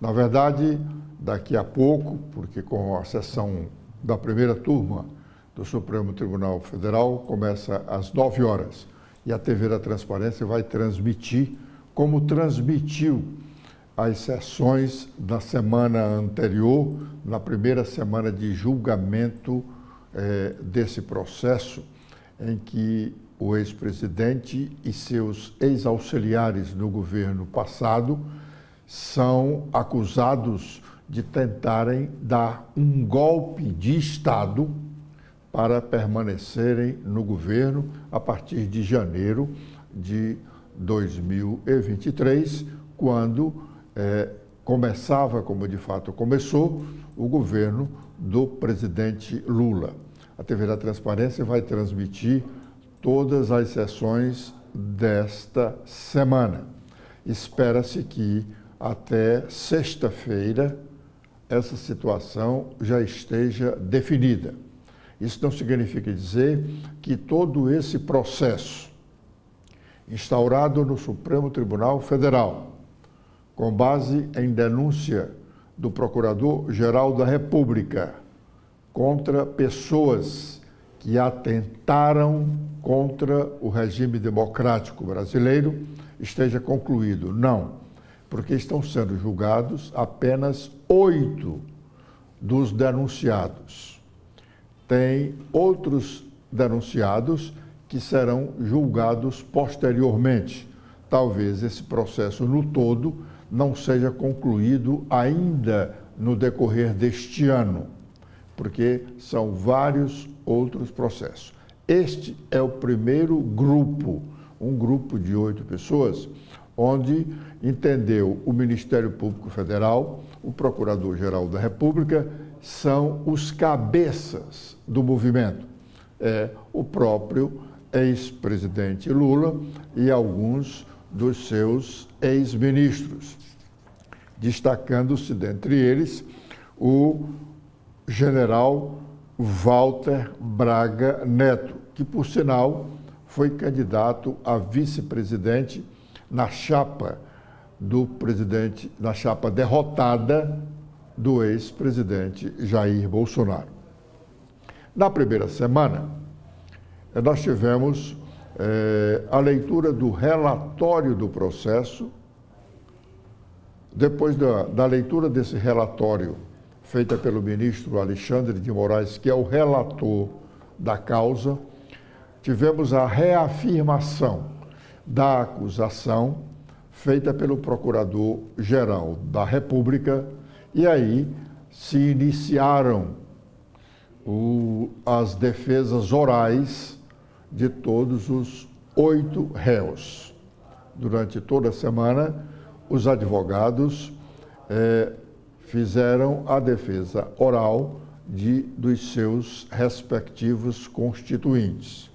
Na verdade, daqui a pouco, porque com a sessão da primeira turma do Supremo Tribunal Federal começa às 9 horas e a TV da Transparência vai transmitir, como transmitiu as sessões da semana anterior, na primeira semana de julgamento desse processo, em que o ex-presidente e seus ex-auxiliares no governo passado são acusados de tentarem dar um golpe de Estado para permanecerem no governo a partir de janeiro de 2023, quando começava, como de fato começou, o governo do presidente Lula. A TV da Transparência vai transmitir todas as sessões desta semana. Espera-se que até sexta-feira essa situação já esteja definida. Isso não significa dizer que todo esse processo instaurado no Supremo Tribunal Federal, com base em denúncia do Procurador-Geral da República contra pessoas que atentaram contra o regime democrático brasileiro, esteja concluído. Não, porque estão sendo julgados apenas 8 dos denunciados. Tem outros denunciados que serão julgados posteriormente. Talvez esse processo no todo não seja concluído ainda no decorrer deste ano, porque são vários outros processos. Este é o primeiro grupo, um grupo de 8 pessoas, onde entendeu o Ministério Público Federal, o Procurador-Geral da República, são os cabeças do movimento. O próprio ex-presidente Lula e alguns dos seus ex-ministros, destacando-se dentre eles o general Walter Braga Neto, que, por sinal, foi candidato a vice-presidente na chapa do presidente, na chapa derrotada do ex-presidente Jair Bolsonaro. Na primeira semana, nós tivemos a leitura do relatório do processo. Depois da leitura desse relatório, feita pelo ministro Alexandre de Moraes, que é o relator da causa, tivemos a reafirmação da acusação feita pelo Procurador-Geral da República, e aí se iniciaram as defesas orais de todos os 8 réus. Durante toda a semana, os advogados fizeram a defesa oral dos seus respectivos constituintes.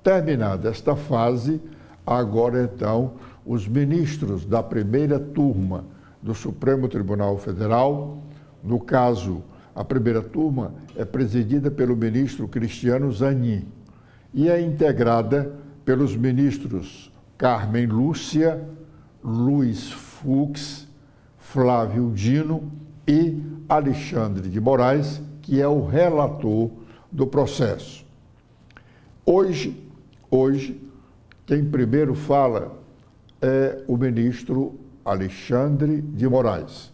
Terminada esta fase, agora então, os ministros da primeira turma do Supremo Tribunal Federal, no caso, a primeira turma é presidida pelo ministro Cristiano Zanin e é integrada pelos ministros Carmen Lúcia, Luiz Fux, Flávio Dino e Alexandre de Moraes, que é o relator do processo. Hoje, quem primeiro fala é o ministro Alexandre de Moraes.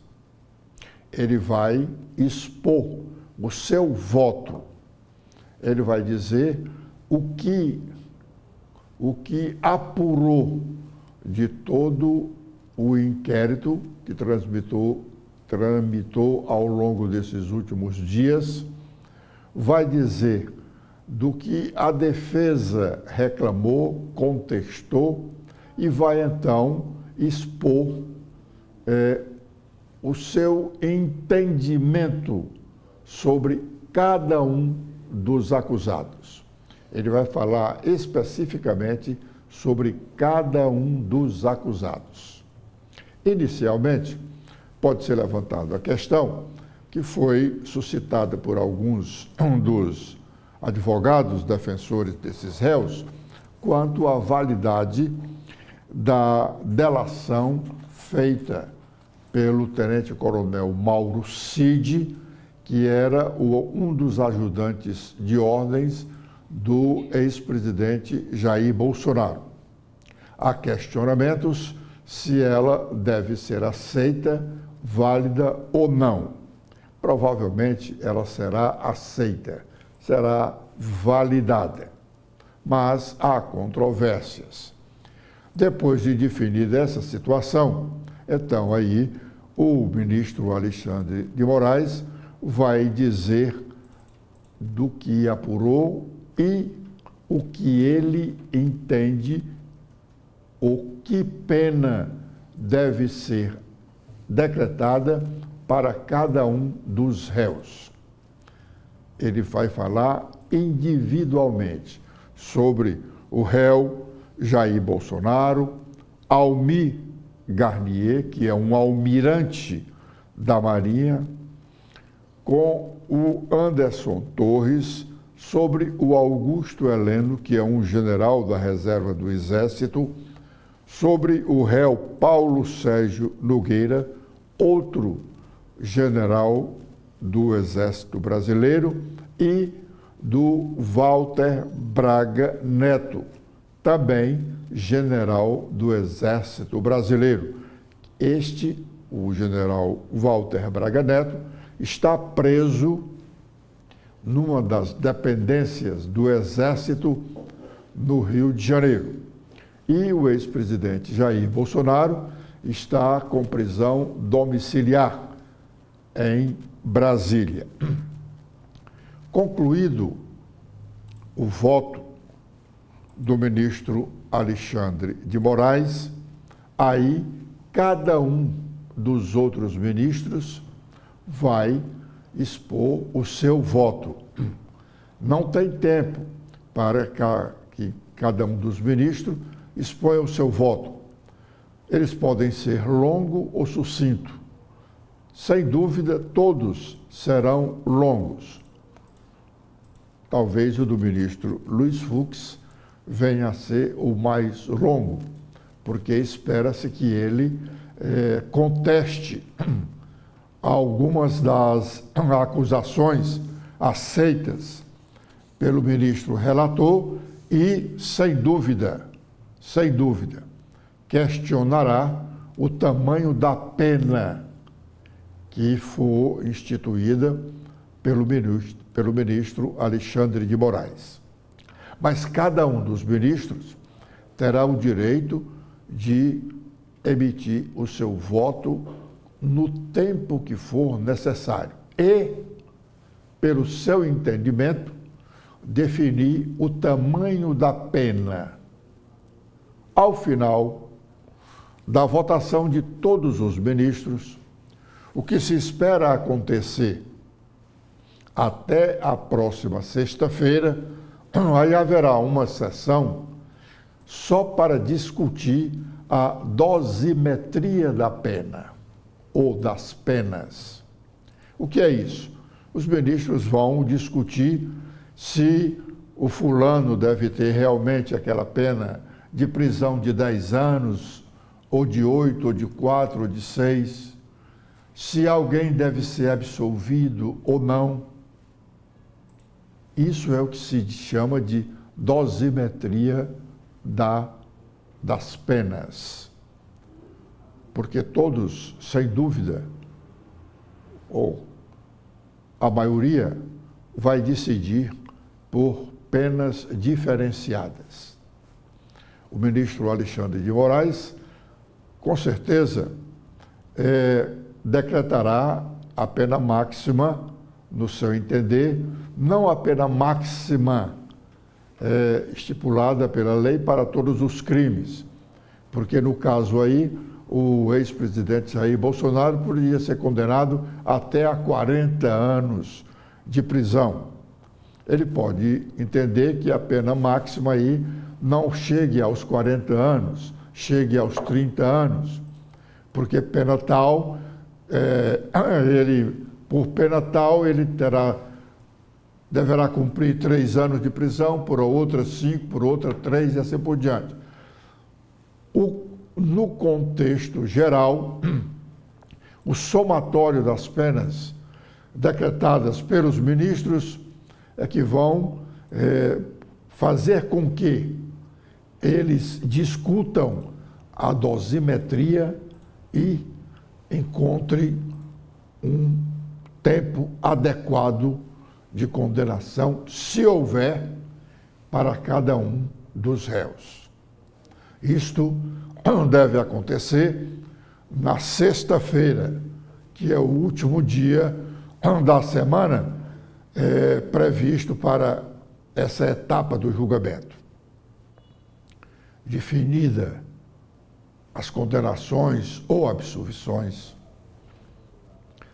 Ele vai expor o seu voto. Ele vai dizer o que apurou de todo o inquérito que tramitou ao longo desses últimos dias, vai dizer do que a defesa reclamou, contestou e vai então expor o seu entendimento sobre cada um dos acusados. Ele vai falar especificamente sobre cada um dos acusados. Inicialmente, pode ser levantada a questão que foi suscitada por alguns dos advogados defensores desses réus quanto à validade da delação feita pelo tenente-coronel Mauro Cid, que era um dos ajudantes de ordens do ex-presidente Jair Bolsonaro. Há questionamentos se ela deve ser aceita, válida ou não. Provavelmente ela será aceita, será validada, mas há controvérsias. Depois de definida essa situação, então aí o ministro Alexandre de Moraes vai dizer do que apurou e o que ele entende, ou que pena deve ser decretada para cada um dos réus. Ele vai falar individualmente sobre o réu Jair Bolsonaro, Almir Garnier, que é um almirante da Marinha, com o Anderson Torres, sobre o Augusto Heleno, que é um general da reserva do Exército, sobre o réu Paulo Sérgio Nogueira, outro general do Exército Brasileiro, e do Walter Braga Neto, também general do Exército Brasileiro. Este, o general Walter Braga Neto, está preso numa das dependências do Exército no Rio de Janeiro. E o ex-presidente Jair Bolsonaro está com prisão domiciliar em Brasília. Concluído o voto do ministro Alexandre de Moraes, aí cada um dos outros ministros vai expor o seu voto. Não tem tempo para que cada um dos ministros exponha o seu voto. Eles podem ser longo ou sucinto. Sem dúvida, todos serão longos. Talvez o do ministro Luiz Fux venha a ser o mais longo, porque espera-se que ele conteste algumas das acusações aceitas pelo ministro relator e, sem dúvida, questionará o tamanho da pena que for instituída pelo ministro Alexandre de Moraes. Mas cada um dos ministros terá o direito de emitir o seu voto no tempo que for necessário e, pelo seu entendimento, definir o tamanho da pena. Ao final da votação de todos os ministros, o que se espera acontecer até a próxima sexta-feira, aí haverá uma sessão só para discutir a dosimetria da pena, ou das penas. O que é isso? Os ministros vão discutir se o fulano deve ter realmente aquela pena de prisão de 10 anos, ou de 8, ou de 4, ou de 6, se alguém deve ser absolvido ou não. Isso é o que se chama de dosimetria das penas. Porque todos, sem dúvida, ou a maioria, vai decidir por penas diferenciadas. O ministro Alexandre de Moraes, com certeza, decretará a pena máxima, no seu entender, não a pena máxima estipulada pela lei para todos os crimes, porque no caso aí, o ex-presidente Jair Bolsonaro poderia ser condenado até a 40 anos de prisão. Ele pode entender que a pena máxima aí não chegue aos 40 anos, chegue aos 30 anos, porque pena tal, por pena tal, ele deverá cumprir 3 anos de prisão, por outra 5, por outra 3 e assim por diante. No contexto geral, o somatório das penas decretadas pelos ministros é que vão fazer com que eles discutam a dosimetria e encontrem um tempo adequado de condenação, se houver, para cada um dos réus. Isto deve acontecer na sexta-feira, que é o último dia da semana previsto para essa etapa do julgamento. Definida as condenações ou absolvições,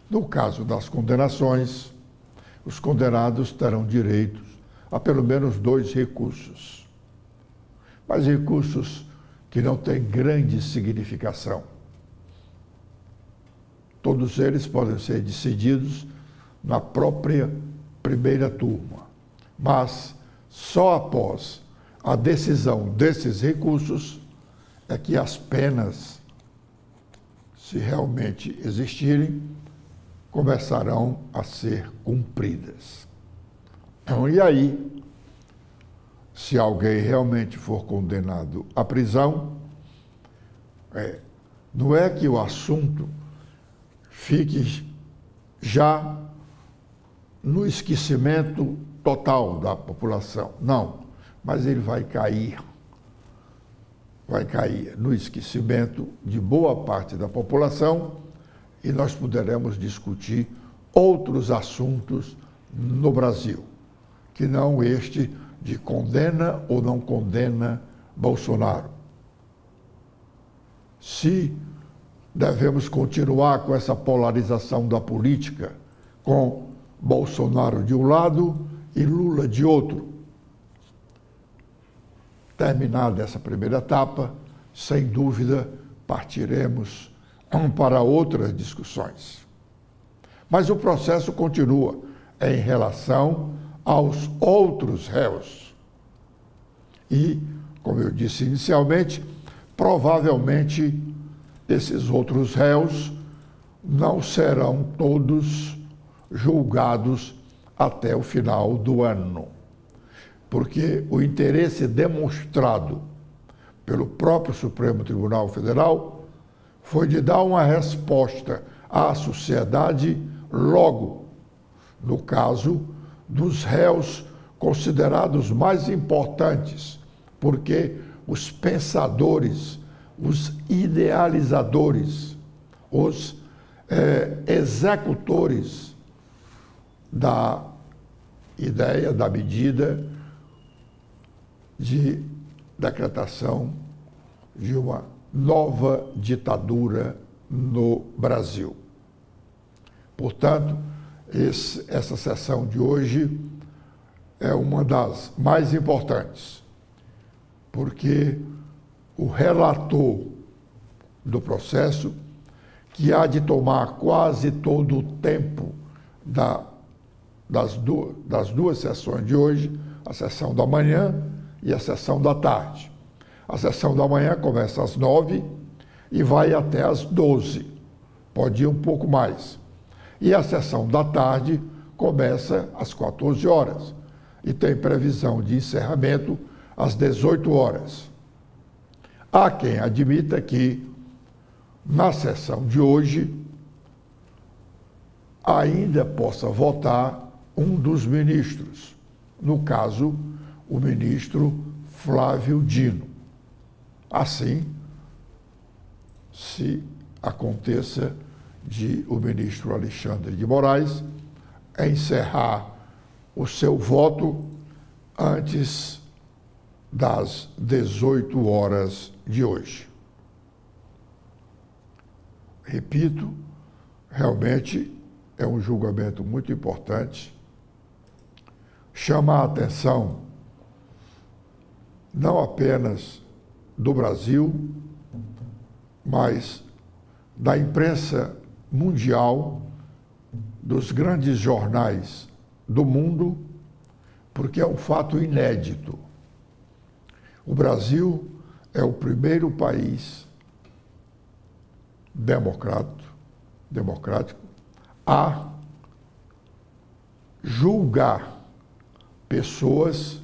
no caso das condenações, os condenados terão direitos a pelo menos 2 recursos, mas recursos que não têm grande significação. Todos eles podem ser decididos na própria primeira turma, mas só após a decisão desses recursos é que as penas, se realmente existirem, começarão a ser cumpridas. Então, e aí, se alguém realmente for condenado à prisão, não é que o assunto fique já no esquecimento total da população. Não, mas ele vai cair no esquecimento de boa parte da população e nós poderemos discutir outros assuntos no Brasil, que não este de condena ou não condena Bolsonaro. Se devemos continuar com essa polarização da política, com Bolsonaro de um lado e Lula de outro. Terminada essa primeira etapa, sem dúvida, partiremos para outras discussões. Mas o processo continua em relação aos outros réus. E, como eu disse inicialmente, provavelmente esses outros réus não serão todos julgados até o final do ano, porque o interesse demonstrado pelo próprio Supremo Tribunal Federal foi de dar uma resposta à sociedade logo, no caso dos réus considerados mais importantes, porque os pensadores, os idealizadores, os executores da ideia, da medida de decretação de uma nova ditadura no Brasil. Portanto, essa sessão de hoje é uma das mais importantes, porque o relator do processo, que há de tomar quase todo o tempo das duas sessões de hoje, a sessão da manhã e a sessão da tarde. A sessão da manhã começa às 9 e vai até às 12, pode ir um pouco mais. E a sessão da tarde começa às 14 horas e tem previsão de encerramento às 18 horas. Há quem admita que, na sessão de hoje, ainda possa votar um dos ministros, no caso, o ministro Flávio Dino. Assim, se aconteça de o ministro Alexandre de Moraes encerrar o seu voto antes das 18 horas de hoje. Repito, realmente é um julgamento muito importante, chama a atenção não apenas do Brasil, mas da imprensa mundial, dos grandes jornais do mundo, porque é um fato inédito. O Brasil é o primeiro país democrático democrático a julgar pessoas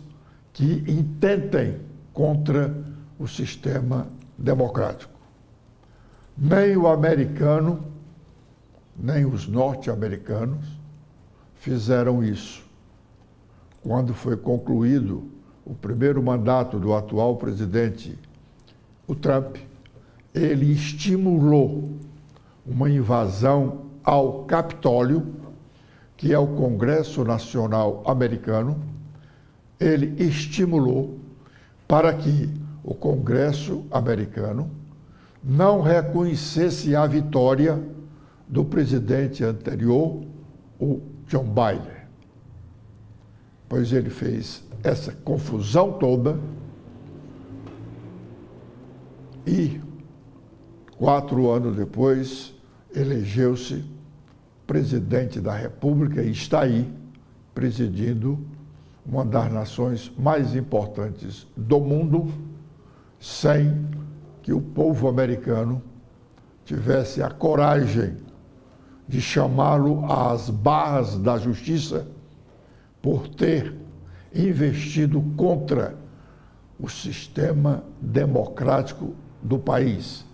que intentem contra o sistema democrático. Nem o americano, nem os norte-americanos fizeram isso. Quando foi concluído o primeiro mandato do atual presidente, o Trump, ele estimulou uma invasão ao Capitólio, que é o Congresso Nacional Americano. Ele estimulou para que o Congresso americano não reconhecesse a vitória do presidente anterior, o John Biden. Pois ele fez essa confusão toda e, 4 anos depois, elegeu-se presidente da República e está aí presidindo uma das nações mais importantes do mundo, sem que o povo americano tivesse a coragem de chamá-lo às barras da justiça por ter investido contra o sistema democrático do país.